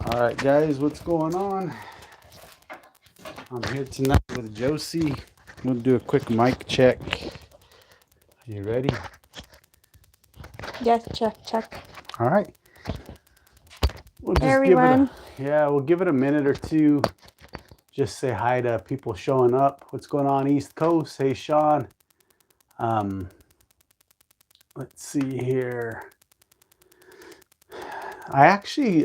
All right, guys, what's going on? I'm here tonight with Josie. We'll do a quick mic check. Are you ready? Yes, check. All right. We'll Hey just everyone. we'll give it a minute or two. Just say hi to people showing up. What's going on, East Coast? Hey, Sean. Um, let's see here. I actually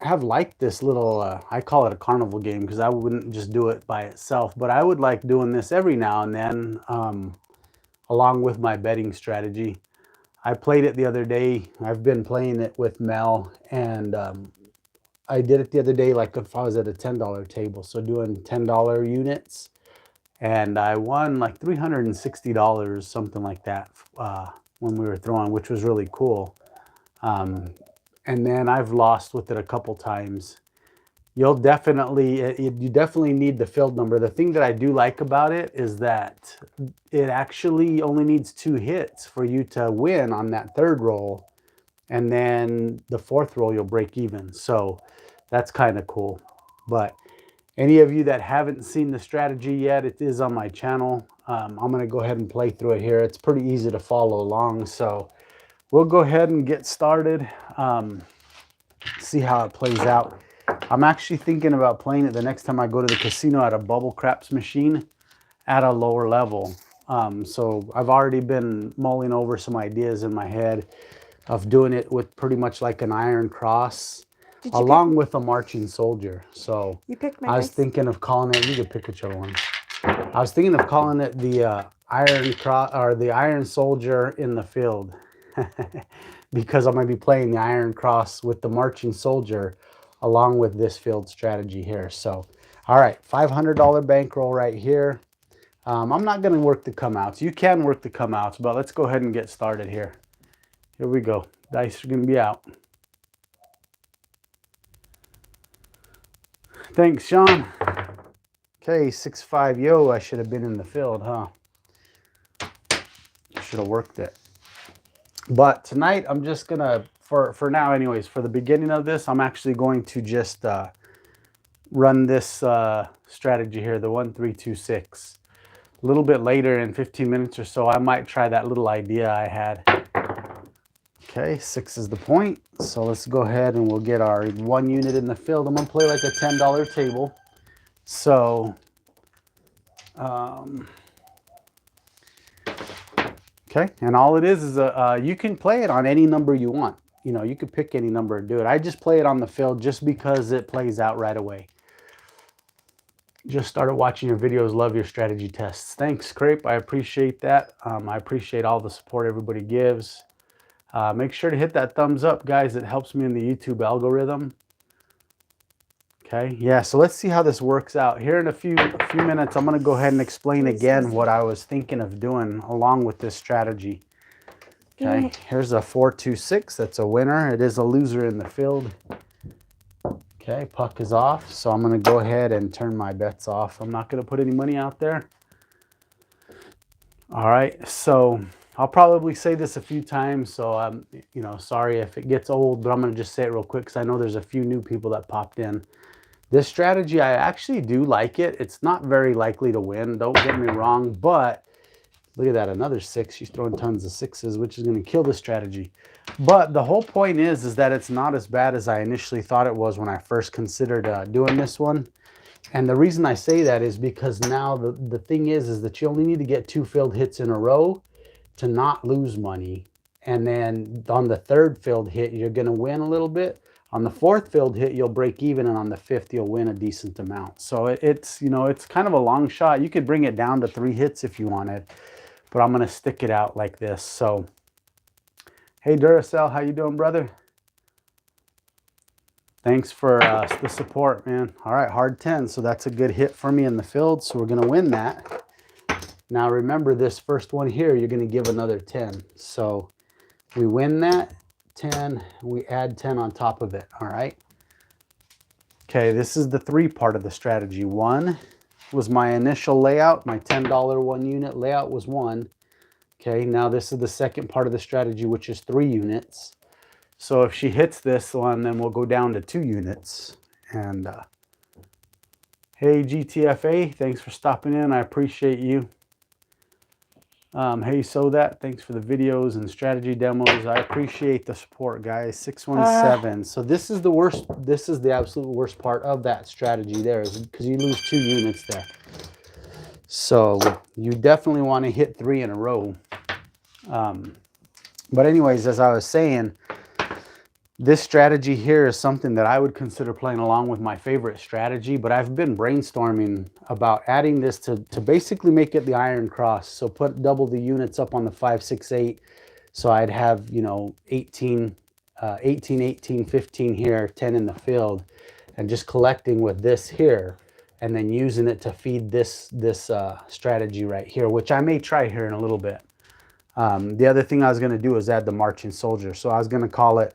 have liked this little, I call it a carnival game because I wouldn't just do it by itself, but I would like doing this every now and then, along with my betting strategy. I played it the other day. I've been playing it with Mel, and I did it the other day like if I was at a $10 table, so doing $10 units, and I won like $360, something like that, when we were throwing, which was really cool. Um, and then I've lost with it a couple times. You definitely need the field number. The thing that I do like about it is that it actually only needs 2 hits for you to win on that third roll, and then the fourth roll you'll break even. So that's kind of cool. But any of you that haven't seen the strategy yet, it is on my channel. I'm going to go ahead and play through it here. It's pretty easy to follow along. So we'll go ahead and get started. See how it plays out. I'm actually thinking about playing it the next time I go to the casino at a bubble craps machine at a lower level. So I've already been mulling over some ideas in my head of doing it with pretty much like an iron cross along with a marching soldier. So You picked my I was dice. thinking of calling it, you could pick whichever one. I was thinking of calling it the iron cross or the iron soldier in the field. Because I'm going to be playing the iron cross with the marching soldier along with this field strategy here. So, all right, $500 bankroll right here. I'm not going to work the come outs. You can work the come outs, but let's go ahead and get started here. Here we go. Dice are going to be out. Thanks, Sean. Okay, 6-5. Yo, I should have been in the field, huh? Should have worked it. But tonight, I'm just going to, for now anyways, for the beginning of this, I'm actually going to just run this strategy here, the 1-3-2-6. A little bit later, in 15 minutes or so, I might try that little idea I had. Okay, 6 is the point. So let's go ahead and we'll get our 1 unit in the field. I'm going to play like a $10 table. So, okay, and all it is you can play it on any number you want. You know, you could pick any number and do it. I just play it on the field just because it plays out right away. Just started watching your videos. Love your strategy tests. Thanks, Crepe. I appreciate that. I appreciate all the support everybody gives. Make sure to hit that thumbs up, guys. It helps me in the YouTube algorithm. Okay, yeah, so let's see how this works out. Here in a few minutes, I'm going to go ahead and explain again what I was thinking of doing along with this strategy. Okay, here's a 4-2-6. That's a winner. It is a loser in the field. Okay, puck is off, so I'm going to go ahead and turn my bets off. I'm not going to put any money out there. All right, so I'll probably say this a few times, so I'm, sorry if it gets old, but I'm going to just say it real quick because I know there's a few new people that popped in. This strategy, I actually do like it. It's not very likely to win, don't get me wrong, but look at that, another 6. She's throwing tons of 6s, which is going to kill the strategy. But the whole point is that it's not as bad as I initially thought it was when I first considered doing this one. And the reason I say that is because now the thing is that you only need to get 2 field hits in a row to not lose money. And then on the third field hit, you're going to win a little bit. On the fourth field hit, you'll break even, and on the fifth, you'll win a decent amount. So it's kind of a long shot. You could bring it down to 3 hits if you wanted, but I'm going to stick it out like this. So, hey, Duracell, how you doing, brother? Thanks for the support, man. All right, hard 10. So that's a good hit for me in the field. So we're going to win that. Now, remember this first one here, you're going to give another 10. So we win that 10. We add 10 on top of it. All right. Okay, this is the 3 part of the strategy. 1 was my initial layout. My $10 1 unit layout was 1. Okay, now this is the second part of the strategy, which is 3 units. So if she hits this one, then we'll go down to 2 units. And hey, GTFA, thanks for stopping in. I appreciate you. Hey, so that, thanks for the videos and strategy demos. I appreciate the support, guys. 617. So this is the worst. This is the absolute worst part of that strategy there, is because you lose 2 units there. So you definitely want to hit 3 in a row. But anyways, as I was saying, this strategy here is something that I would consider playing along with my favorite strategy, but I've been brainstorming about adding this to basically make it the iron cross. So put double the units up on the 5, 6, 8. So I'd have, you know, 18, 15 here, 10 in the field, and just collecting with this here, and then using it to feed this strategy right here, which I may try here in a little bit. The other thing I was going to do is add the marching soldier. So I was going to call it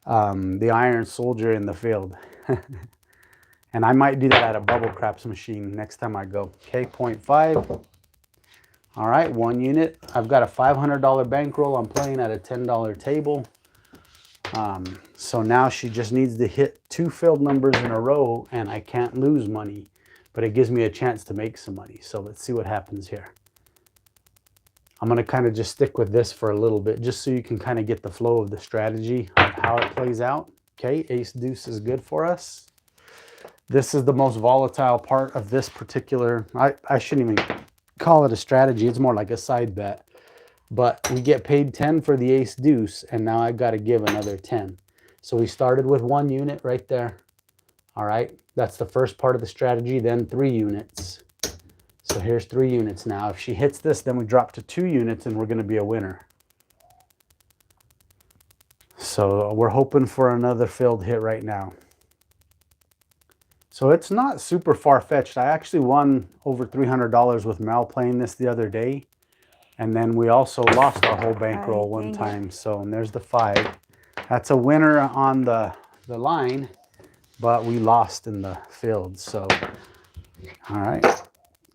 the iron soldier in the field. And I might do that at a bubble craps machine next time I go. Okay, 0.5. All right, 1 unit. I've got a $500 bankroll. I'm playing at a $10 table. So now she just needs to hit 2 filled numbers in a row, and I can't lose money, but it gives me a chance to make some money. So let's see what happens here. I'm going to kind of just stick with this for a little bit, just so you can kind of get the flow of the strategy, of how it plays out. Okay, ace deuce is good for us. This is the most volatile part of this particular, I shouldn't even call it a strategy. It's more like a side bet. But we get paid 10 for the ace deuce, and now I've got to give another 10. So we started with 1 unit right there. All right, that's the first part of the strategy, then 3 units. So here's 3 units now. If she hits this, then we drop to 2 units and we're going to be a winner. So we're hoping for another filled hit right now. So it's not super far-fetched. I actually won over $300 with Mel playing this the other day. And then we also lost our whole bankroll one time. So and there's the 5. That's a winner on the line, but we lost in the field. So, all right.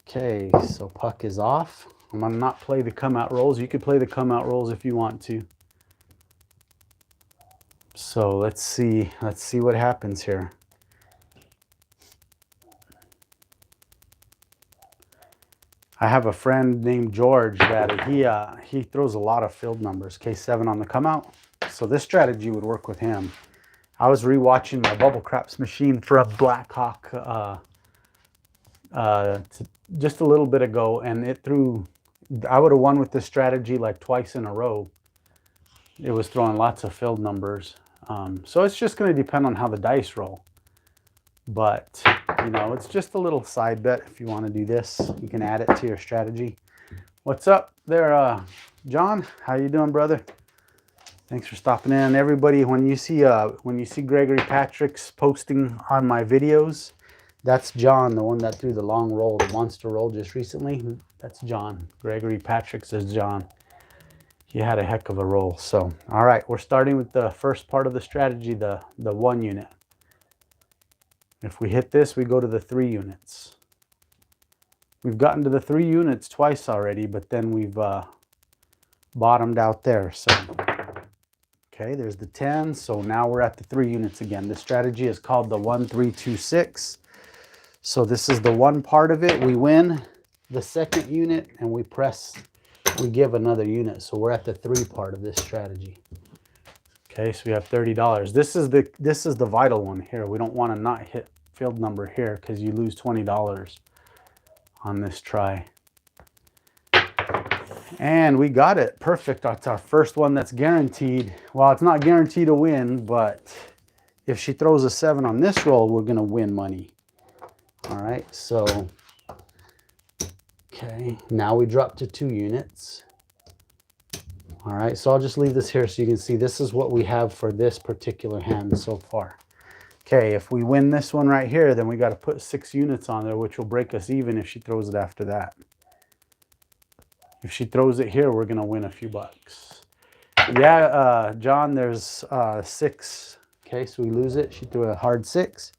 Okay, so puck is off. I'm going to not play the come out rolls. You could play the come out rolls if you want to. So let's see what happens here. I have a friend named George that he throws a lot of filled numbers. K7 on the come out. So this strategy would work with him. I was rewatching my bubble craps machine for a Blackhawk just a little bit ago, and it threw, I would have won with this strategy like twice in a row. It was throwing lots of filled numbers. So it's just going to depend on how the dice roll. But, you know, it's just a little side bet. If you want to do this, you can add it to your strategy. What's up there, John? How you doing, brother? Thanks for stopping in. Everybody, when you see Gregory Patrick's posting on my videos, that's John, the one that threw the long roll, the monster roll just recently. That's John. Gregory Patrick says John. He had a heck of a roll. So, all right, we're starting with the first part of the strategy, the 1 unit. If we hit this, we go to the 3 units. We've gotten to the 3 units twice already, but then we've bottomed out there. So, okay, there's the 10. So now we're at the 3 units again. This strategy is called the 1, 3, 2, 6. So this is the 1 part of it. We win the 2nd unit and we give another unit. So we're at the 3 part of this strategy. Okay, so we have $30. This is the vital one here. We don't want to not hit field number here because you lose $20 on this try. And we got it. Perfect. That's our first one that's guaranteed. Well, it's not guaranteed to win, but if she throws a 7 on this roll, we're going to win money. All right, so, okay, now we drop to 2 units. All right, so I'll just leave this here so you can see this is what we have for this particular hand so far. Okay, if we win this one right here, then we got to put 6 units on there, which will break us even if she throws it after that. If she throws it here, we're going to win a few bucks. Yeah, John, there's 6. Okay, so we lose it. She threw a hard 6.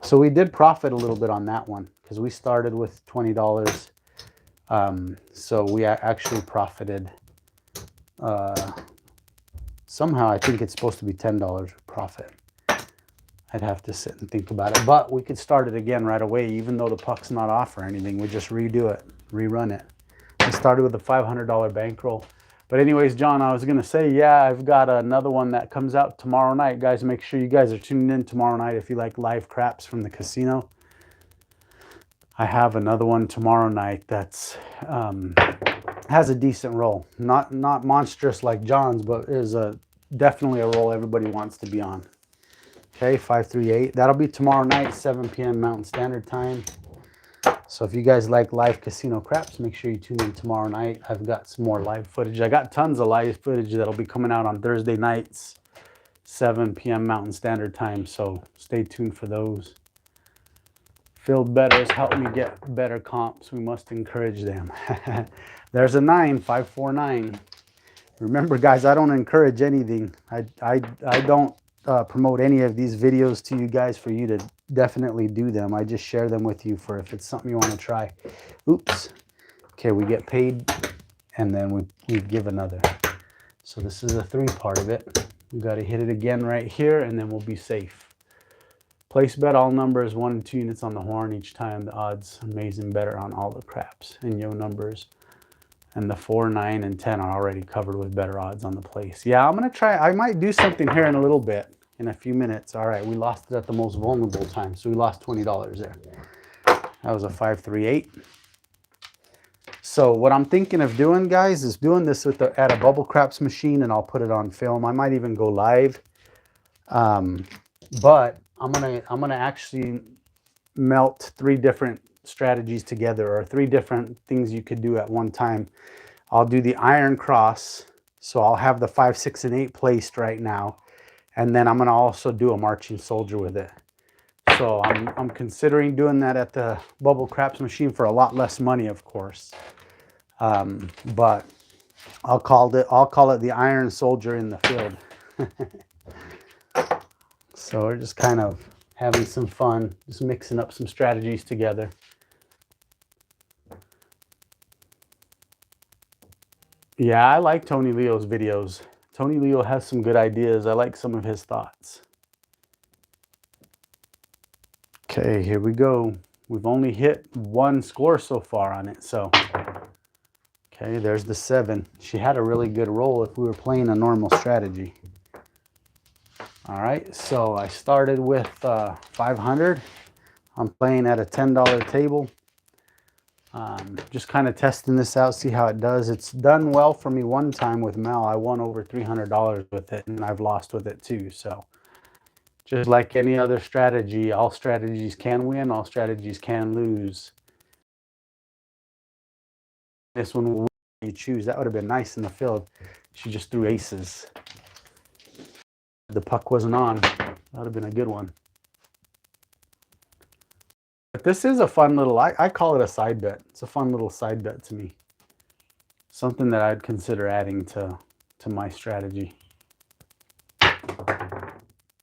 So we did profit a little bit on that one because we started with $20. So we actually profited Somehow I think it's supposed to be $10 profit. I'd have to sit and think about it, but we could start it again right away, even though the puck's not off or anything. We just redo it, rerun it. I started with a $500 bankroll. But anyways, John, I was going to say, yeah, I've got another one that comes out tomorrow night. Guys, make sure you guys are tuning in tomorrow night if you like live craps from the casino. I have another one tomorrow night that's has a decent roll. Not monstrous like John's, but is definitely a roll everybody wants to be on. Okay, 538. That'll be tomorrow night, 7 p.m. Mountain Standard Time. So if you guys like live casino craps, make sure you tune in tomorrow night. I've got some more live footage. I got tons of live footage that'll be coming out on Thursday nights, 7 p.m. Mountain Standard Time. So stay tuned for those. Field bettors help me get better comps. We must encourage them. There's a 9, 549. Remember, guys, I don't encourage anything. I don't promote any of these videos to you guys for you to definitely do them. I just share them with you for if it's something you want to try. Oops. Okay, we get paid and then we give another. So this is a 3 part of it. We got to hit it again right here and then we'll be safe. Place bet all numbers 1 and 2 units on the horn each time. The odds amazing better on all the craps and yo numbers. And the 4, 9, and 10 are already covered with better odds on the place. Yeah, I'm going to try. I might do something here in a little bit, in a few minutes. All right, we lost it at the most vulnerable time, so we lost $20 there. That was a 538. So what I'm thinking of doing, guys, is doing this with at a bubble craps machine, and I'll put it on film. I might even go live. But I'm gonna actually melt 3 different strategies together, or 3 different things you could do at one time. I'll do the iron cross, so I'll have the 5, 6, and 8 placed right now, and then I'm going to also do a marching soldier with it. So I'm considering doing that at the bubble craps machine for a lot less money, of course. But I'll call it the iron soldier in the field. So we're just kind of having some fun, just mixing up some strategies together. Yeah, I like Tony Leo's videos. Tony Leo has some good ideas. I like some of his thoughts. Okay, here we go. We've only hit 1 score so far on it. So, okay, there's the 7. She had a really good roll if we were playing a normal strategy. All right, so I started with 500. I'm playing at a $10 table. Just kind of testing this out, see how it does. It's done well for me one time with Mel. I won over $300 with it, and I've lost with it too. So just like any other strategy, all strategies can win, all strategies can lose. This one will you choose. That would have been nice in the field. She just threw aces. The puck wasn't on. That would have been a good one. But this is a fun little, I call it a side bet. It's a fun little side bet to me. Something that I'd consider adding to my strategy.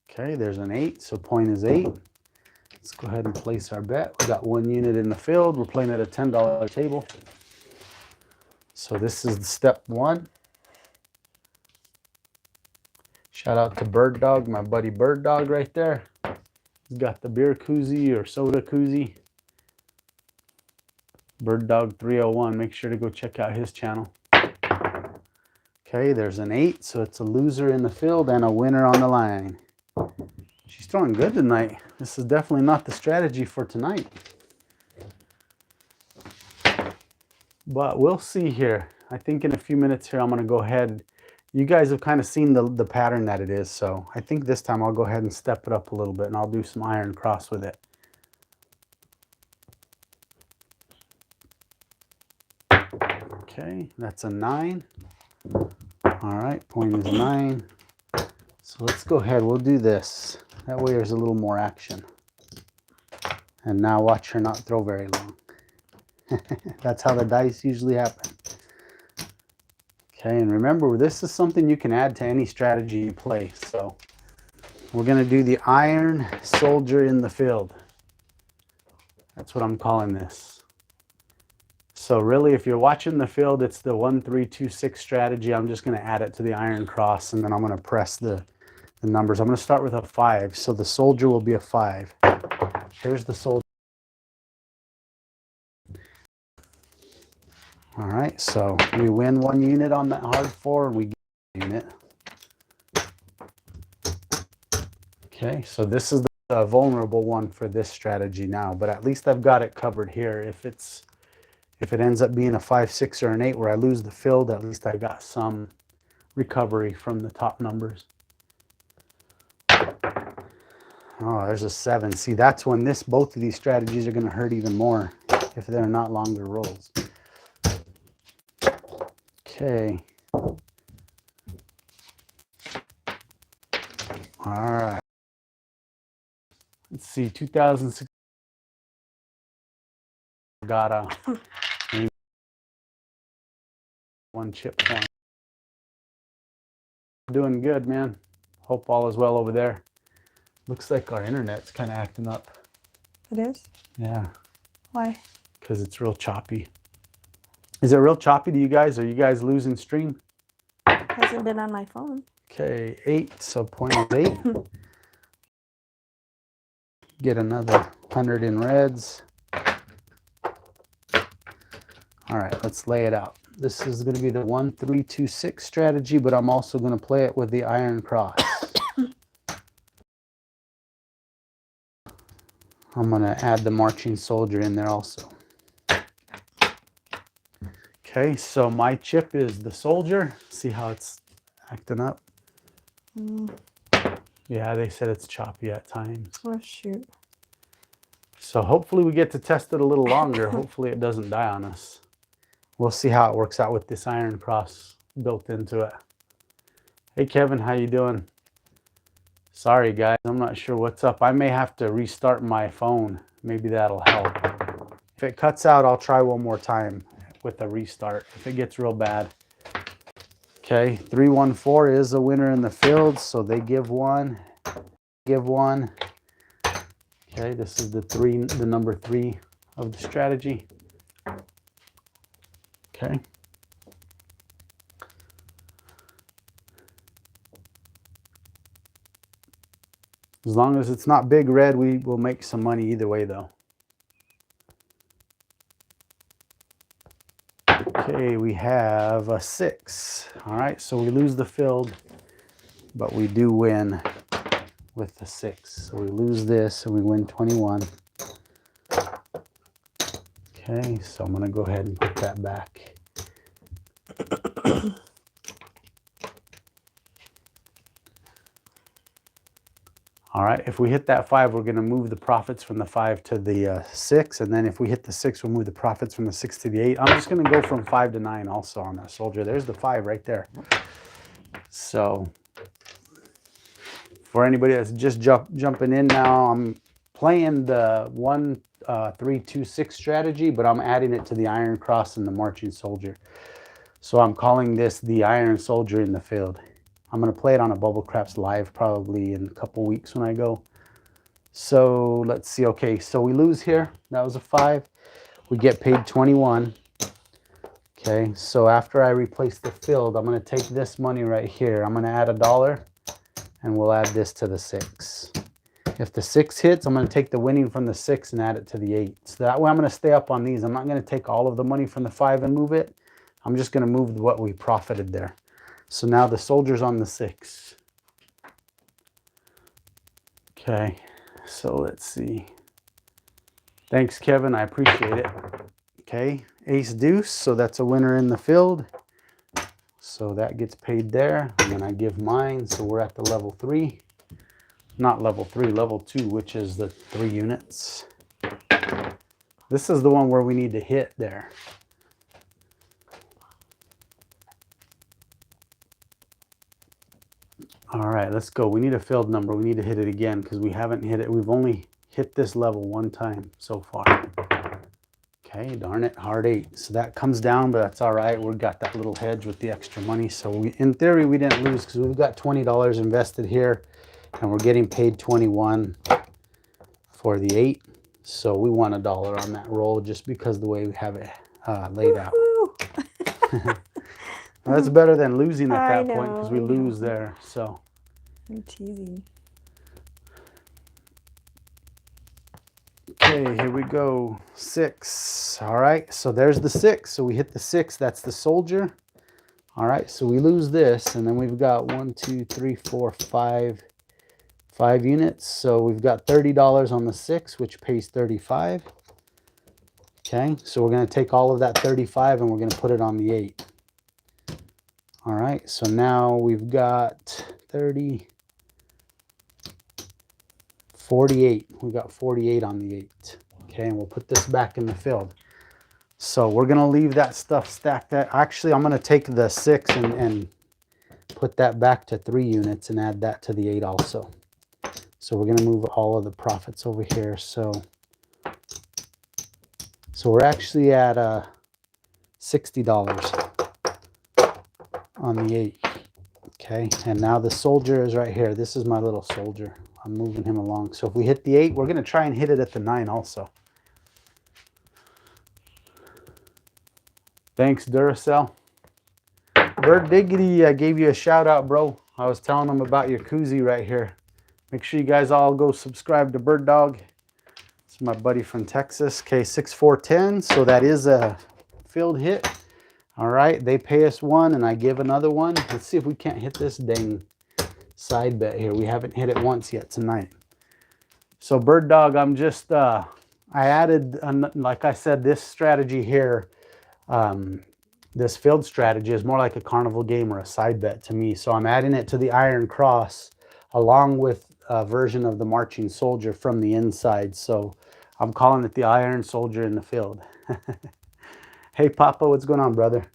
Okay, there's an 8, so point is 8. Let's go ahead and place our bet. We got 1 unit in the field. We're playing at a $10 table. So this is step 1. Shout out to Bird Dog, my buddy Bird Dog right there. He's got the beer koozie or soda koozie. Bird Dog 301. Make sure to go check out his channel. Okay, there's an 8, so it's a loser in the field and a winner on the line. She's throwing good tonight. This is definitely not the strategy for tonight. But we'll see here. I think in a few minutes here, I'm going to go ahead. You guys have kind of seen the pattern that it is, so I think this time I'll go ahead and step it up a little bit, and I'll do some iron cross with it. Okay, that's a 9. All right, point is 9. So let's go ahead, we'll do this. That way there's a little more action. And now watch her not throw very long. That's how the dice usually happen. Okay, and remember, this is something you can add to any strategy you play. So we're going to do the iron soldier in the field. That's what I'm calling this. So really, if you're watching the field, it's the 1-3-2-6 strategy. I'm just going to add it to the iron cross, and then I'm going to press the numbers. I'm going to start with a 5. So the soldier will be a 5. Here's the soldier. All right, so we win 1 unit on that hard 4, and we get a unit. Okay, so this is the vulnerable one for this strategy now, but at least I've got it covered here. If it ends up being a 5, 6, or an 8 where I lose the field, at least I got some recovery from the top numbers. Oh, there's a 7. See, that's when both of these strategies are going to hurt even more if they're not longer rolls. Okay. All right. Let's see, 2006. Got a 1 chip point. Doing good, man. Hope all is well over there. Looks like our internet's kind of acting up. It is? Yeah. Why? Because it's real choppy. Is it real choppy to you guys? Are you guys losing stream? Hasn't been on my phone. Okay, 8, so point is 8. Get another 100 in reds. All right, let's lay it out. This is going to be the 1-3-2-6 strategy, but I'm also going to play it with the iron cross. I'm going to add the marching soldier in there also. Okay, so my chip is the soldier. See how it's acting up? Yeah, they said it's choppy at times. Oh, shoot. So hopefully we get to test it a little longer. Hopefully it doesn't die on us. We'll see how it works out with this iron cross built into it. Hey, Kevin, how you doing? Sorry, guys, I'm not sure what's up. I may have to restart my phone. Maybe that'll help. If it cuts out, I'll try one more time with a restart if it gets real bad. Okay, 3-1-4 is a winner in the field, so they give 1, give 1. Okay, this is the number 3 of the strategy. Okay. As long as it's not big red, we will make some money either way, though. Okay, we have a 6. All right, so we lose the field, but we do win with the 6. So we lose this and we win 21. Okay, so I'm going to go ahead and put that back. All right, if we hit that 5, we're going to move the profits from the 5 to the 6. And then if we hit the 6, we'll move the profits from the 6 to the 8. I'm just going to go from 5 to 9 also on that soldier. There's the 5 right there. So for anybody that's just jumping in now, I'm playing the 1-3-2-6 strategy, but I'm adding it to the iron cross and the marching soldier. So I'm calling this the iron soldier in the field. I'm going to play it on a Bubble Craps live probably in a couple weeks when I go. So let's see. Okay, so we lose here. That was a 5. We get paid 21. Okay, so after I replace the field, I'm going to take this money right here. I'm going to add $1, and we'll add this to the 6. If the 6 hits, I'm going to take the winning from the 6 and add it to the 8. So that way I'm going to stay up on these. I'm not going to take all of the money from the 5 and move it. I'm just going to move what we profited there. So now the soldier's on the 6. Okay, so let's see. Thanks, Kevin. I appreciate it. Okay, ace deuce. So that's a winner in the field. So that gets paid there. And then I give mine. So we're at the level 3. Not level 3, level 2, which is the 3 units. This is the one where we need to hit there. All right, let's go. We need a field number. We need to hit it again because we haven't hit it. We've only hit this level 1 time so far. Okay, darn it, hard 8. So that comes down, but that's all right. We've got that little hedge with the extra money. So in theory, we didn't lose because we've got $20 invested here and we're getting paid 21 for the 8. So we won $1 on that roll just because the way we have it laid out. Woohoo! Well, that's better than losing at I that point because know, we I lose know. there. So You're teasing. okay, here we go. 6. All right, so there's the 6. So we hit the 6. That's the soldier. All right, so we lose this, and then we've got 1, 2, 3, 4, 5 units. So we've got $30 on the 6, which pays 35. Okay, so we're going to take all of that 35 and we're going to put it on the 8. All right, so now we've got 30, 48. We've got 48 on the 8. Okay, and we'll put this back in the field. So we're going to leave that stuff stacked. Actually, I'm going to take the 6 and put that back to 3 units and add that to the 8 also. So we're going to move all of the profits over here. So we're actually at $60 on the 8. Okay, and now the soldier is right here. This is my little soldier. I'm moving him along. So if we hit the 8, we're going to try and hit it at the 9 also. Thanks, Duracell. Bird Diggity, I gave you a shout out, bro. I was telling them about your koozie right here. Make sure you guys all go subscribe to Bird Dog. This is my buddy from Texas, K6410. So that is a field hit. All right, they pay us 1 and I give another 1. Let's see if we can't hit this dang side bet here. We haven't hit it once yet tonight. So Bird Dog, I'm just, I added, like I said, this strategy here. This field strategy is more like a carnival game or a side bet to me. So I'm adding it to the Iron Cross along with a version of the Marching Soldier from the inside. So I'm calling it the Iron Soldier in the field. Hey Papa, what's going on, brother?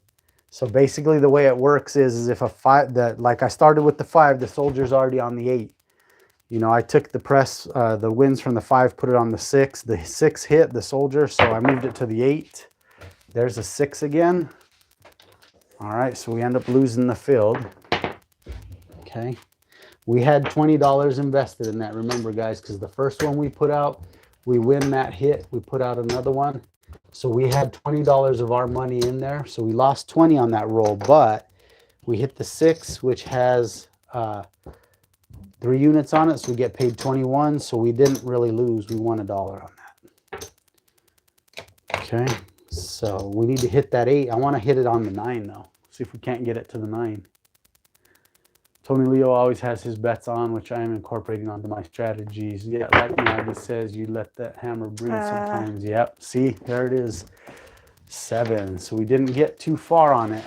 So basically the way it works is if a 5, like I started with the 5, the soldier's already on the 8. You know, I took the press, the wins from the 5, put it on the 6. The 6 hit the soldier, so I moved it to the 8. There's a 6 again. All right, so we end up losing the field. Okay. We had $20 invested in that, remember guys, because the first one we put out, we win that hit, we put out another one. So we had $20 of our money in there. So we lost 20 on that roll, but we hit the 6, which has 3 units on it. So we get paid 21. So we didn't really lose. We won $1 on that. Okay. So we need to hit that 8. I want to hit it on the 9 though. See if we can't get it to the 9. Tony Leo always has his bets on, which I am incorporating onto my strategies. Yeah, like Maggie says, you let that hammer breathe sometimes. Yep, see, there it is. 7. So we didn't get too far on it.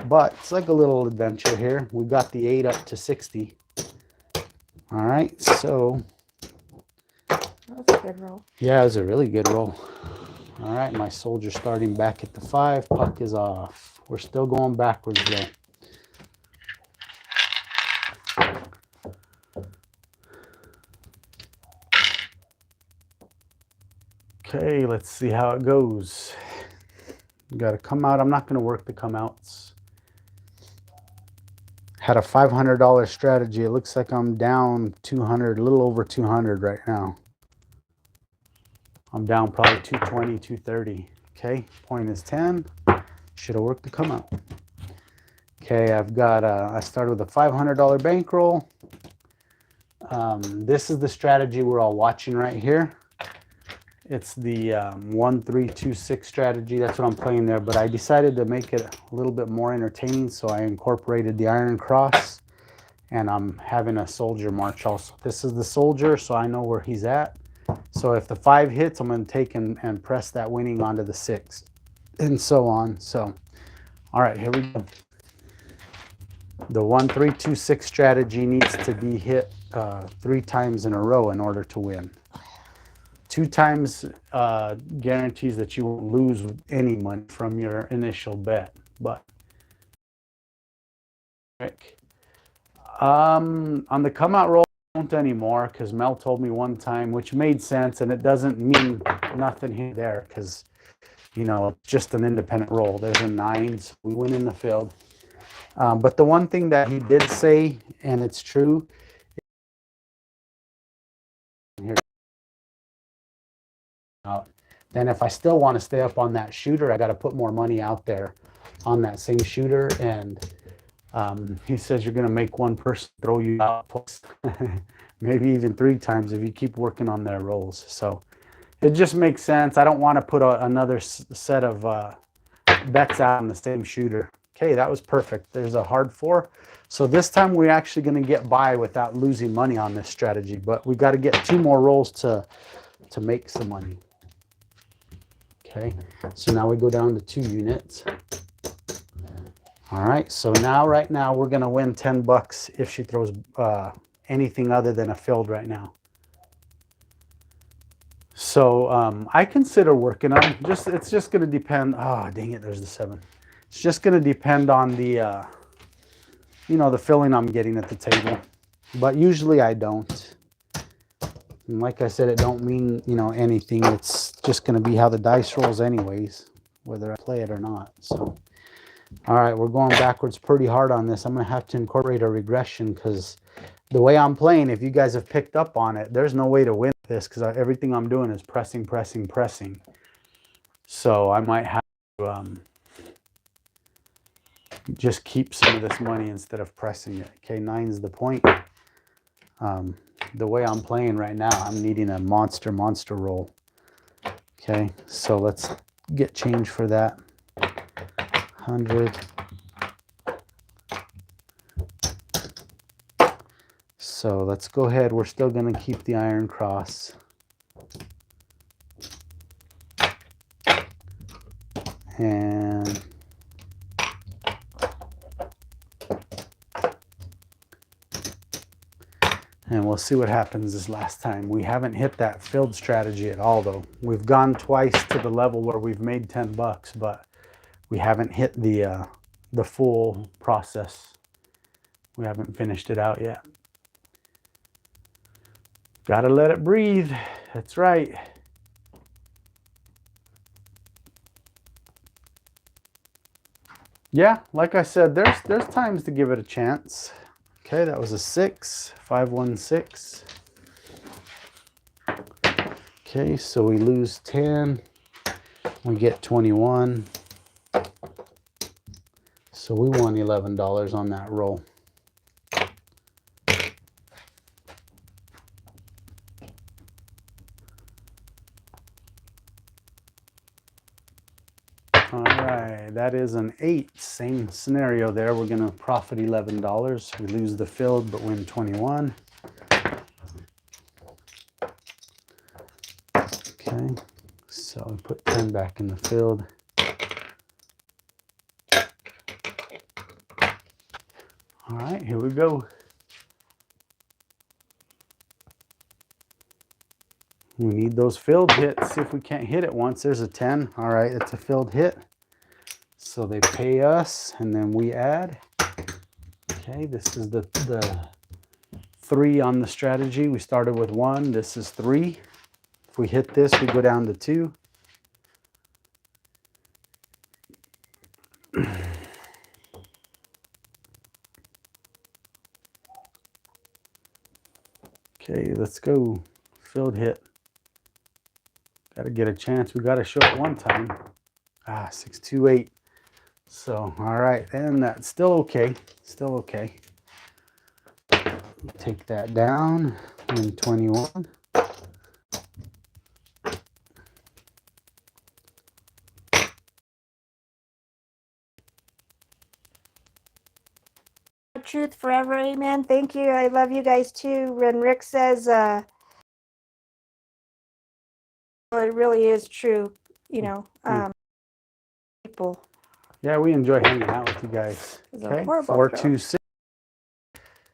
But it's like a little adventure here. We got the 8 up to 60. All right, so. That was a good roll. Yeah, it was a really good roll. All right, my soldier starting back at the 5. Puck is off. We're still going backwards though. Okay, let's see how it goes. Got to come out. I'm not going to work the come outs. Had a $500 strategy. It looks like I'm down 200, a little over 200 right now. I'm down probably 220, 230. Okay, point is 10. Should have worked the come out. Okay, I've got, I started with a $500 bankroll. This is the strategy we're all watching right here. It's the 1, 3, 2, 6 strategy. That's what I'm playing there, but I decided to make it a little bit more entertaining, so I incorporated the Iron Cross, and I'm having a soldier march also. This is the soldier, so I know where he's at. So if the 5 hits, I'm going to take and press that winning onto the 6, and so on. So, all right, here we go. The 1, 3, 2, 6 strategy needs to be hit 3 times in a row in order to win. 2 times guarantees that you won't lose any money from your initial bet. But on the come out roll, I don't anymore because Mel told me one time, which made sense, and it doesn't mean nothing here there because you know it's just an independent roll. There's a 9, so we win in the field. But the one thing that he did say, and it's true. Here. Then if I still want to stay up on that shooter, I got to put more money out there on that same shooter. And he says you're going to make one person throw you out plus maybe even 3 times if you keep working on their rolls. So it just makes sense. I don't want to put another set of bets out on the same shooter. Okay, that was perfect. There's a hard 4. So this time we're actually going to get by without losing money on this strategy. But we got to get 2 more rolls to make some money. Okay, so now we go down to 2 units. All right, so right now we're going to win $10 if she throws anything other than a filled right now. So I consider working on it's just going to depend. Oh, dang it, there's the 7. It's just going to depend on the the filling I'm getting at the table. But usually I don't. And like I said, it don't mean, anything. It's just going to be how the dice rolls anyways, whether I play it or not. So, all right, we're going backwards pretty hard on this. I'm going to have to incorporate a regression because the way I'm playing, if you guys have picked up on it, there's no way to win this because everything I'm doing is pressing, pressing, pressing. So I might have to just keep some of this money instead of pressing it. Okay, 9's the point. The way I'm playing right now, I'm needing a monster roll. Okay, so let's get change for that. 100. So let's go ahead. We're still going to keep the iron cross. And we'll see what happens this last time. We haven't hit that filled strategy at all, though. We've gone twice to the level where we've made $10, but we haven't hit the full process. We haven't finished it out yet. Gotta let it breathe. That's right. Yeah, like I said, there's times to give it a chance. Okay, that was a 6, 5, 1, 6. Okay, so we lose 10. We get 21. So we won $11 on that roll. All right, that is an 8. Same scenario there. We're going to profit $11. We lose the filled but win 21. Okay, so we put 10 back in the filled. All right, here we go. We need those filled hits. See if we can't hit it once. There's a 10. All right, it's a filled hit. So they pay us, and then we add. Okay, this is the 3 on the strategy. We started with 1. This is 3. If we hit this, we go down to 2. Okay, let's go. Filled hit. Got to get a chance. We got to show it one time. 628. So, all right, and that's still okay. Still okay. Take that down. And 21. Truth forever, amen. Thank you. I love you guys too. When Rick says, well, it really is true, people. Yeah, we enjoy hanging out with you guys. Okay, 426.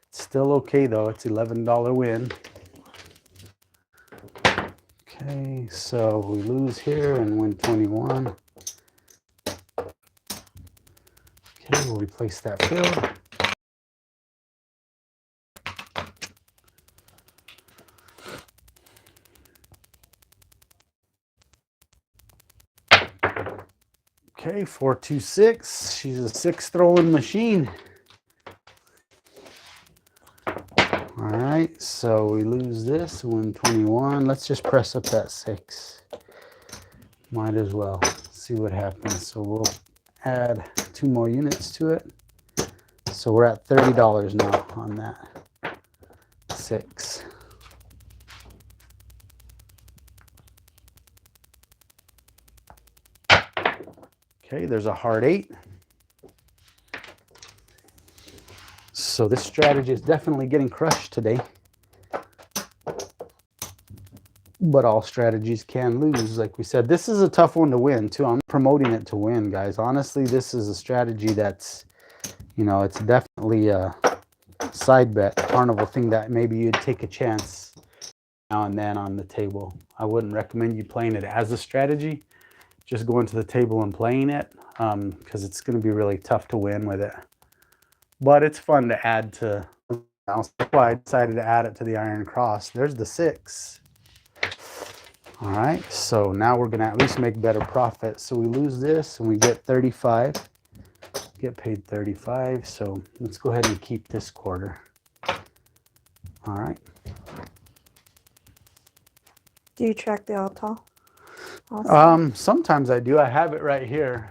Still okay though. It's $11 win. Okay, so we lose here and win 21. Okay, we'll replace that field. Okay, 426. She's a 6 throwing machine. All right, so we lose this, win 21. Let's just press up that 6. Might as well see what happens. So we'll add 2 more units to it. So we're at $30 now on that 6. Okay, there's a hard 8. So this strategy is definitely getting crushed today. But all strategies can lose. Like we said, this is a tough one to win too. I'm promoting it to win, guys. Honestly, this is a strategy that's, you know, it's definitely a side bet, carnival thing that maybe you'd take a chance now and then on the table. I wouldn't recommend you playing it as a strategy. Just going to the table and playing it, because it's going to be really tough to win with it. But it's fun to add to. That's why I decided to add it to the Iron Cross. There's the 6. All right, so now we're gonna at least make better profit. So we lose this and we get 35, get paid 35. So let's go ahead and keep this quarter. All right. Do you track the Altal? Sometimes I do. I have it right here.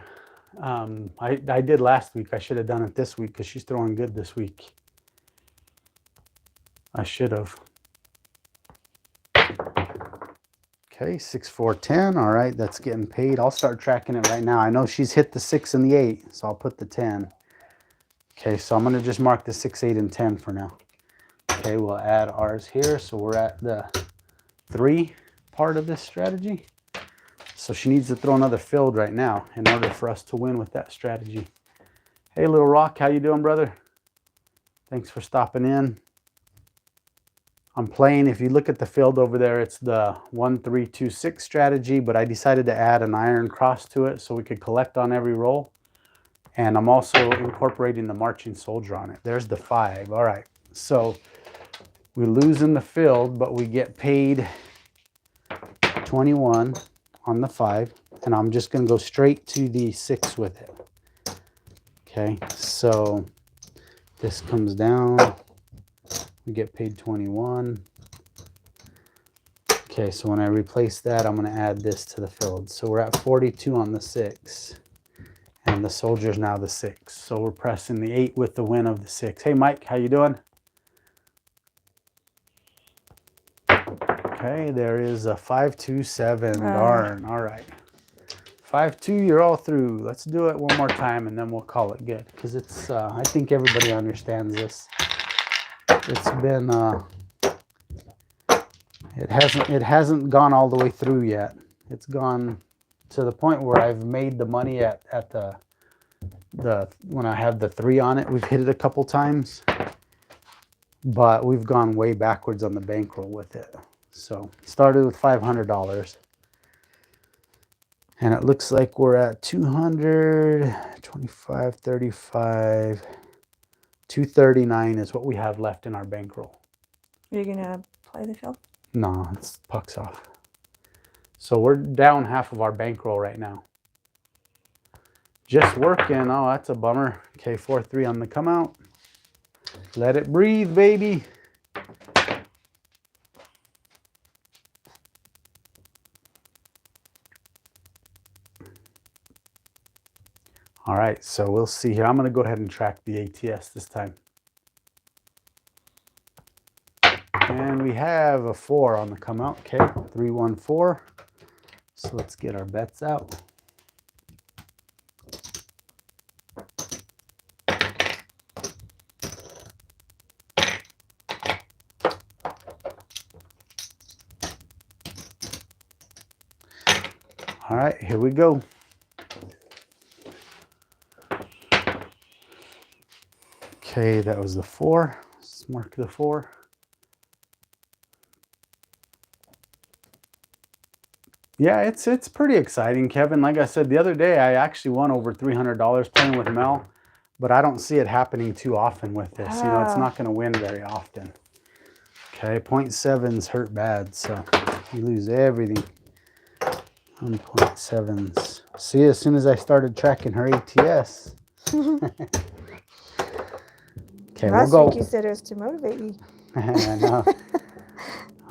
I did last week. I should have done it this week because she's throwing good this week. I should have. Okay, 6, 4, 10. All right, that's getting paid. I'll start tracking it right now. I know she's hit the 6 and the 8, so I'll put the 10. Okay, so I'm going to just mark the 6, 8, and 10 for now. Okay, we'll add ours here. So we're at the 3 part of this strategy. So she needs to throw another field right now in order for us to win with that strategy. Hey, Little Rock, how you doing, brother? Thanks for stopping in. I'm playing, if you look at the field over there, it's the 1, 3, 2, 6 strategy, but I decided to add an Iron Cross to it so we could collect on every roll. And I'm also incorporating the Marching Soldier on it. There's the 5. All right, so we lose in the field, but we get paid 21 on the 5, and I'm just going to go straight to the 6 with it. Okay, so this comes down. We get paid 21. Okay, so when I replace that, I'm going to add this to the field. So we're at 42 on the 6. And the soldier's now the 6. So we're pressing the 8 with the win of the 6. Hey, Mike, how you doing? Okay, there is a 5, 2, 7. Darn. All right. 5, 2, you're all through. Let's do it one more time, and then we'll call it good. Because it's, I think everybody understands this. It's been, it hasn't gone all the way through yet. It's gone to the point where I've made the money at the when I have the 3 on it. We've hit it a couple times, but we've gone way backwards on the bankroll with it. So started with $500, and it looks like we're at 200, 25, 35. 239 is what we have left in our bankroll. Are you gonna play the field? No, it's pucks off. So we're down half of our bankroll right now. Just working. Oh, that's a bummer. Okay, 4, 3 on the come out. Let it breathe, baby. All right, so we'll see here. I'm going to go ahead and track the ATS this time. And we have a 4 on the come out. Okay, 3, 1, 4. So let's get our bets out. All right, here we go. Okay, that was the 4. Let's mark the 4. Yeah, it's pretty exciting, Kevin. Like I said, the other day, I actually won over $300 playing with Mel, but I don't see it happening too often with this. You know, it's not going to win very often. Okay, 0.7s hurt bad, so you lose everything on 0.7s. See, as soon as I started tracking her ATS. Okay, Last we'll go. week you said it was to motivate you. I know.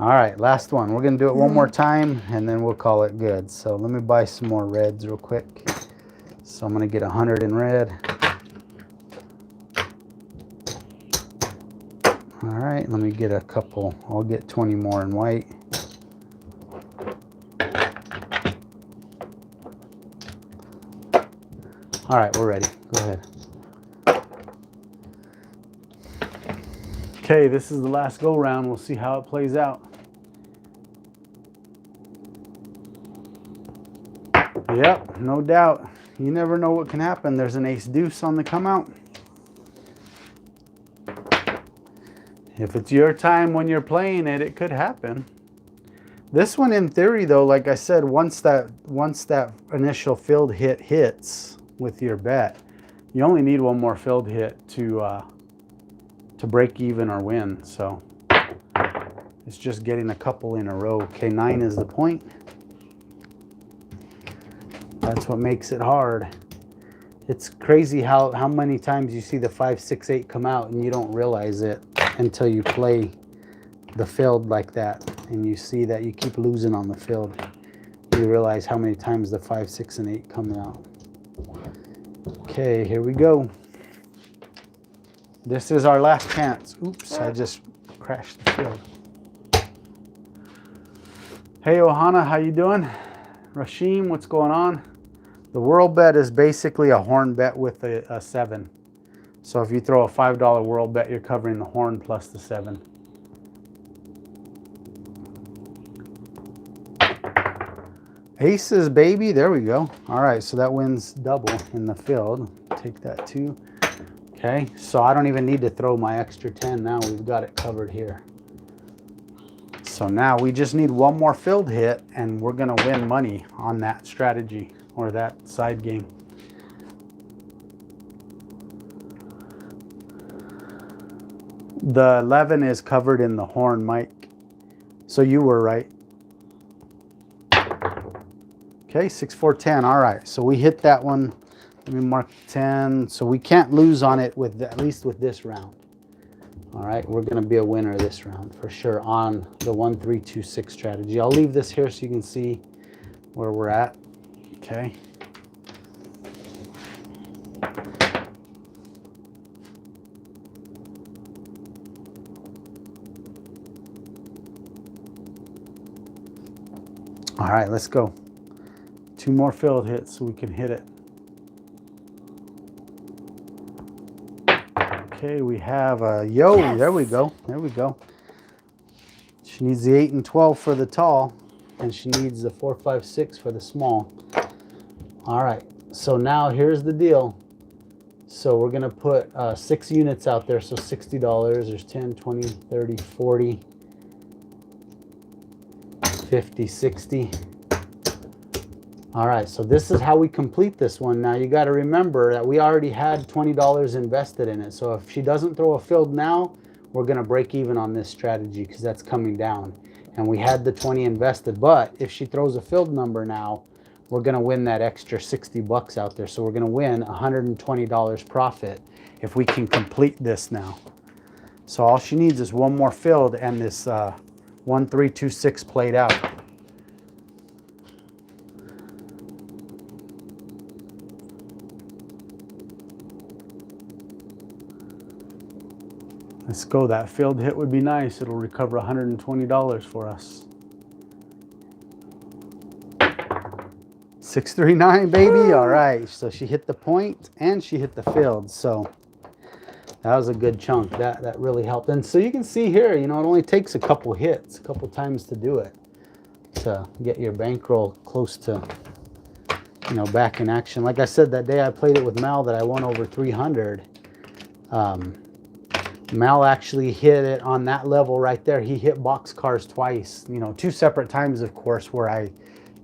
All right, last one. We're gonna do it one more time and then we'll call it good. So let me buy some more reds real quick. So I'm gonna get 100 in red. All right, let me get a couple. I'll get 20 more in white. All right, we're ready. Go ahead. Okay, this is the last go round. We'll see how it plays out. Yep, no doubt. You never know what can happen. There's an ace deuce on the come out. If it's your time when you're playing it, it could happen. This one, in theory, though, like I said, once that initial filled hit hits with your bet, you only need one more filled hit to break even or win. So it's just getting a couple in a row. Okay, 9 is the point. That's what makes it hard. It's crazy how many times you see the 5, 6, 8 come out and you don't realize it until you play the field like that and you see that you keep losing on the field. You realize how many times the 5, 6, and 8 come out. Okay, here we go. This is our last chance. Oops, I just crashed the field. Hey Ohana, how you doing? Rashim, what's going on? The world bet is basically a horn bet with a 7. So if you throw a $5 world bet, you're covering the horn plus the 7. Aces, baby. There we go. All right, so that wins double in the field. Take that too. Okay, so I don't even need to throw my extra 10 now. We've got it covered here. So now we just need one more filled hit and we're gonna win money on that strategy or that side game. The 11 is covered in the horn, Mike. So you were right. Okay, 6, 4, 10. All right, so we hit that one. Let me mark 10. So we can't lose on it with at least with this round. All right, we're gonna be a winner this round for sure on the 1, 3, 2, 6 strategy. I'll leave this here so you can see where we're at. Okay. All right, let's go. 2 more filled hits so we can hit it. Okay, we have a yo. Yes. There we go. There we go. She needs the 8 and 12 for the tall, and she needs the 4, 5, 6 for the small. All right, so now here's the deal. So we're gonna put 6 units out there, so $60. There's 10, 20, 30, 40, 50, 60. All right, so this is how we complete this one. Now you got to remember that we already had $20 invested in it. So if she doesn't throw a filled now, we're going to break even on this strategy because that's coming down. And we had the 20 invested, but if she throws a filled number now, we're going to win that extra 60 bucks out there. So we're going to win $120 profit if we can complete this now. So all she needs is one more filled and this 1, 3, 2, 6 played out. Let's go. That failed hit would be nice. It'll recover $120 for us. 639, baby. All right. So she hit the point and she hit the field. So that was a good chunk. That really helped. And so you can see here, you know, it only takes a couple hits, a couple times to do it, to get your bankroll close to, you know, back in action. Like I said, that day I played it with Mal that I won over 300. Mal actually hit it on that level right there. He hit boxcars twice, you know, 2 separate times, of course, where I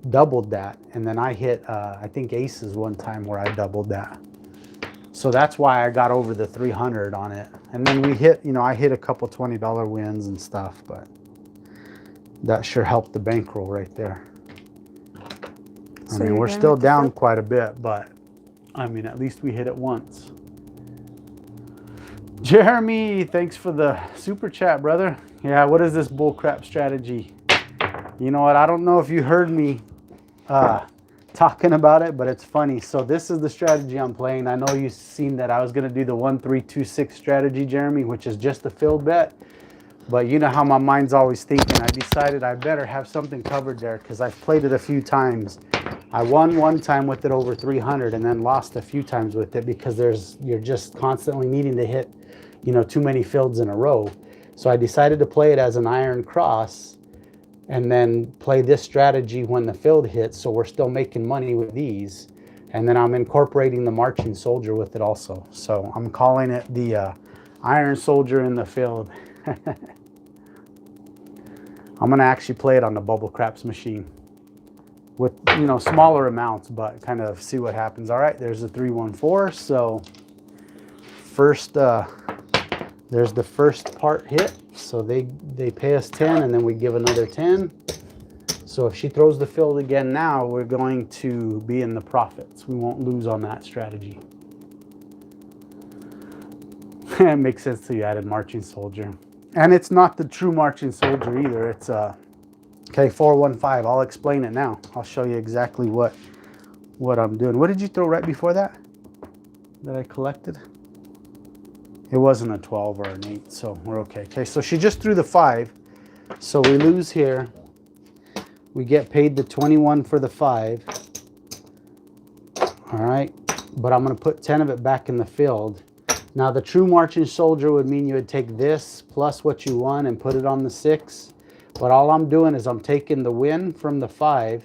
doubled that. And then I hit, I think, aces one time where I doubled that. So that's why I got over the 300 on it. And then we hit, you know, I hit a couple $20 wins and stuff, but that sure helped the bankroll right there. I mean, we're still down quite a bit, but I mean, at least we hit it once. Jeremy, thanks for the super chat, brother. Yeah, what is this bullcrap strategy? You know what? I don't know if you heard me talking about it, but it's funny. So this is the strategy I'm playing. I know you've seen that I was going to do the 1-3-2-6 strategy, Jeremy, which is just a field bet. But you know how my mind's always thinking. I decided I better have something covered there because I've played it a few times. I won one time with it over 300 and then lost a few times with it because you're just constantly needing to hit, you know, too many fields in a row. So I decided to play it as an iron cross and then play this strategy when the field hits. So we're still making money with these. And then I'm incorporating the marching soldier with it also. So I'm calling it the iron soldier in the field. I'm gonna actually play it on the Bubble Craps machine with, you know, smaller amounts, but kind of see what happens. All right, there's the 314. So first, there's the first part hit. So they pay us 10 and then we give another 10. So if she throws the field again now, we're going to be in the profits. We won't lose on that strategy. It makes sense that you added marching soldier. And it's not the true marching soldier either. It's okay, 415. I'll explain it now. I'll show you exactly what I'm doing. What did you throw right before that I collected? It wasn't a 12 or an 8, so we're okay. Okay, so she just threw the 5. So we lose here. We get paid the 21 for the 5. All right, but I'm going to put 10 of it back in the field. Now the true marching soldier would mean you would take this plus what you won and put it on the 6. But all I'm doing is I'm taking the win from the 5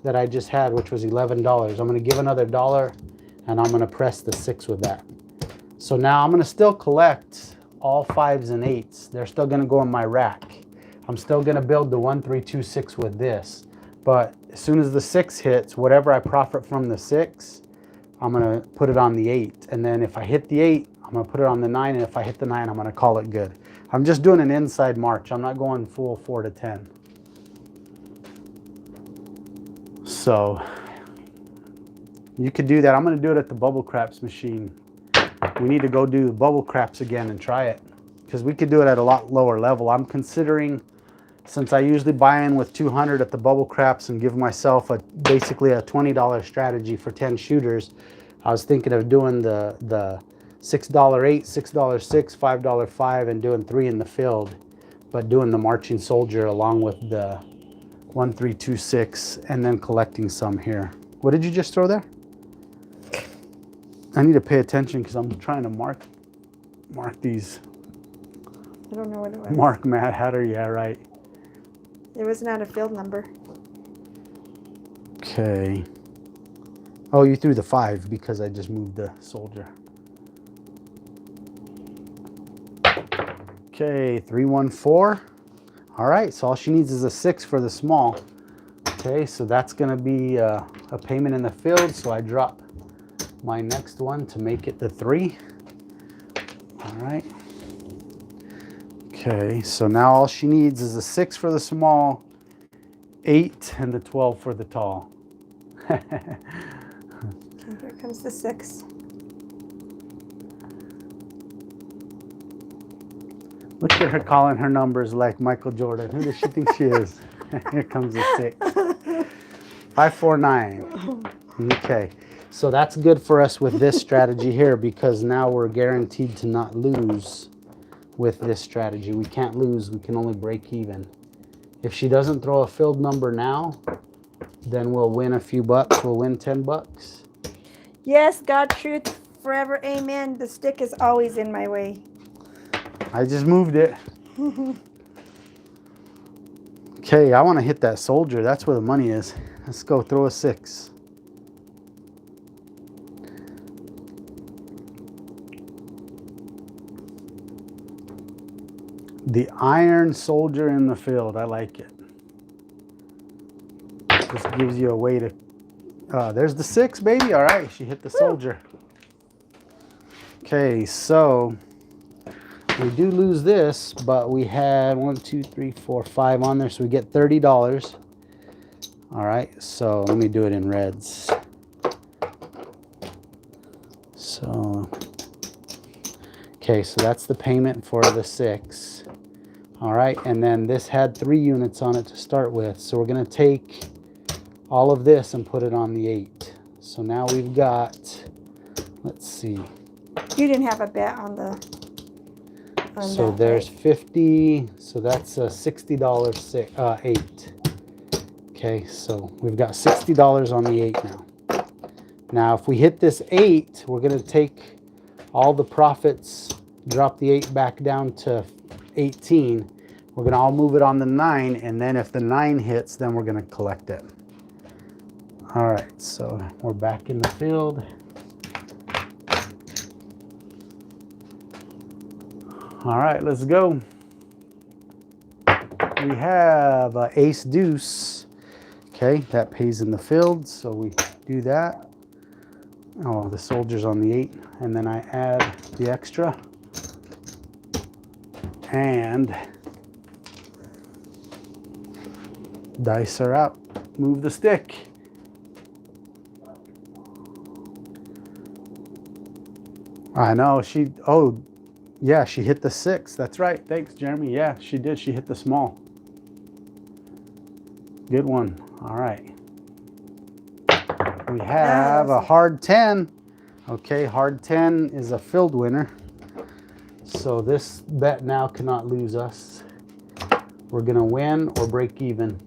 that I just had, which was $11. I'm going to give another $1 and I'm going to press the 6 with that. So now I'm going to still collect all 5s and 8s. They're still going to go in my rack. I'm still going to build the 1-3-2-6 with this. But as soon as the 6 hits, whatever I profit from the 6, I'm going to put it on the 8. And then if I hit the 8, I'm going to put it on the 9. And if I hit the 9, I'm going to call it good. I'm just doing an inside march. I'm not going full 4 to 10. So you could do that. I'm going to do it at the Bubble Craps machine. We need to go do Bubble Craps again and try it because we could do it at a lot lower level. I'm considering, since I usually buy in with 200 at the Bubble Craps and give myself basically a $20 strategy for 10 shooters, I was thinking of doing the $6 8, $6 6, $5 5 and doing 3 in the field, but doing the marching soldier along with the 1-3-2-6 and then collecting some here. What did you just throw there? I need to pay attention because I'm trying to mark these. I don't know what it was. Mark Mad Hatter, yeah, right. It was not a field number. Okay. Oh, you threw the 5 because I just moved the soldier. Okay, 314. All right, so all she needs is a 6 for the small. Okay, so that's gonna be a payment in the field. So I drop my next one to make it the 3. All right. Okay, so now all she needs is a 6 for the small, 8, and the 12 for the tall. Okay, here comes the 6. Look at her calling her numbers like Michael Jordan. Who does she think she is? Here comes the 6. 549. Okay, so that's good for us with this strategy here because now we're guaranteed to not lose with this strategy. We can't lose, we can only break even. If she doesn't throw a field number now, then we'll win a few bucks. We'll win 10 bucks. Yes, God, truth, forever, amen. The stick is always in my way. I just moved it. Okay, I want to hit that soldier. That's where the money is. Let's go throw a 6. The iron soldier in the field. I like it. This gives you a way to... there's the 6, baby. All right, she hit the soldier. Okay, so we do lose this, but we had 1, 2, 3, 4, 5 on there, so we get $30. All right, so let me do it in reds. So, okay, so that's the payment for the 6. All right, and then this had 3 units on it to start with. So we're gonna take all of this and put it on the 8. So now we've got, let's see. You didn't have a bet on the. So that, there's right? 50, so that's a $60 8. Okay, so we've got $60 on the 8 now. Now, if we hit this 8, we're gonna take all the profits, drop the 8 back down to 18. We're gonna all move it on the 9, and then if the 9 hits, then we're gonna collect it. All right, so we're back in the field. All right, let's go. We have ace deuce. Okay, that pays in the field, so we do that. Oh, the soldier's on the 8, and then I add the extra. And dice are out. Move the stick. I know, oh, yeah, she hit the 6. That's right. Thanks, Jeremy. Yeah, she did. She hit the small. Good one. All right. We have a hard 10. Okay, hard 10 is a filled winner. So this bet now cannot lose us. We're going to win or break even.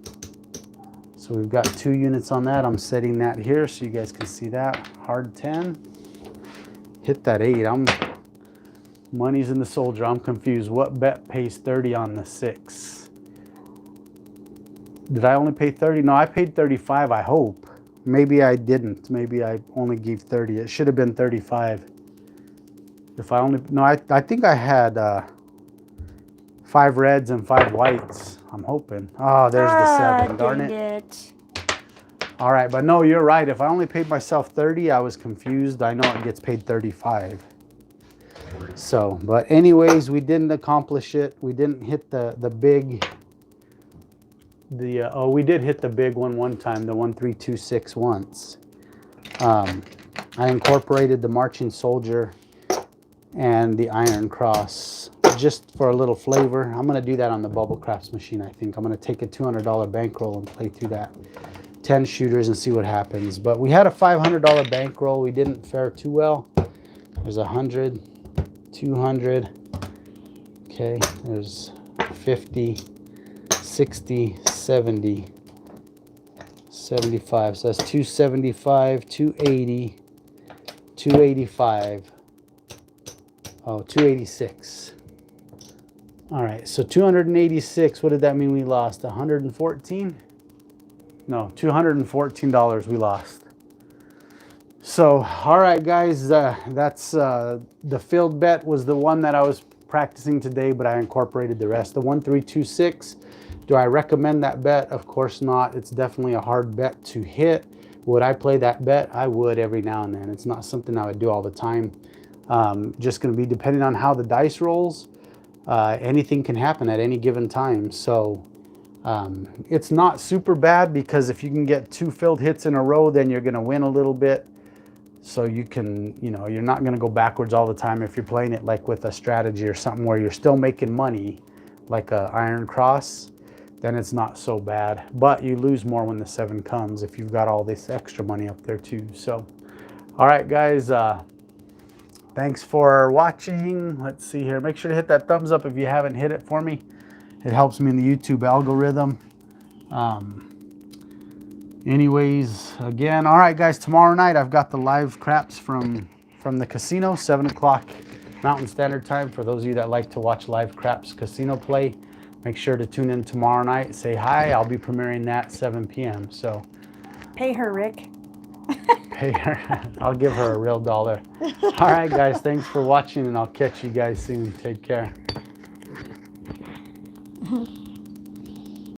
So we've got 2 units on that. I'm setting that here so you guys can see that. Hard 10. Hit that 8. Money's in the soldier. I'm confused. What bet pays 30 on the 6? Did I only pay 30? No, I paid 35, I hope. Maybe I didn't. Maybe I only gave 30. It should have been 35. If I only, no, I think I had 5 reds and 5 whites. I'm hoping. Oh, there's the 7. Darn it. All right, but no, you're right. If I only paid myself 30, I was confused. I know it gets paid 35. So, but anyways, we didn't accomplish it. We didn't hit the big, oh, we did hit the big one time, the 1326 once. I incorporated the marching soldier and the iron cross just for a little flavor. I'm going to do that on the Bubble Crafts machine, I think. I'm going to take a $200 bankroll and play through that 10 shooters and see what happens. But we had a $500 bankroll. We didn't fare too well. There's 100, 200. Okay, there's 50, 60, 70, 75. So that's 275, 280, 285. Oh, 286. All right, so 286. What did that mean we lost? 114? No, $214 we lost. So, all right, guys, that's the field bet was the one that I was practicing today, but I incorporated the rest. The 1326. Do I recommend that bet? Of course not. It's definitely a hard bet to hit. Would I play that bet? I would every now and then. It's not something I would do all the time. Just going to be depending on how the dice rolls. Anything can happen at any given time. So it's not super bad because if you can get 2 filled hits in a row, then you're going to win a little bit. So you can, you know, you're not going to go backwards all the time if you're playing it like with a strategy or something where you're still making money, like a iron cross, then it's not so bad. But you lose more when the 7 comes if you've got all this extra money up there too. So, all right, guys. Thanks for watching. Let's see here. Make sure to hit that thumbs up if you haven't hit it for me. It helps me in the YouTube algorithm. Anyways, again, all right, guys, tomorrow night I've got the live craps from the casino, 7 o'clock Mountain Standard Time. For those of you that like to watch live craps casino play, make sure to tune in tomorrow night. Say hi. I'll be premiering that 7 p.m. So pay her, Rick. Pay her. I'll give her a real dollar. All right, guys, thanks for watching, and I'll catch you guys soon. Take care.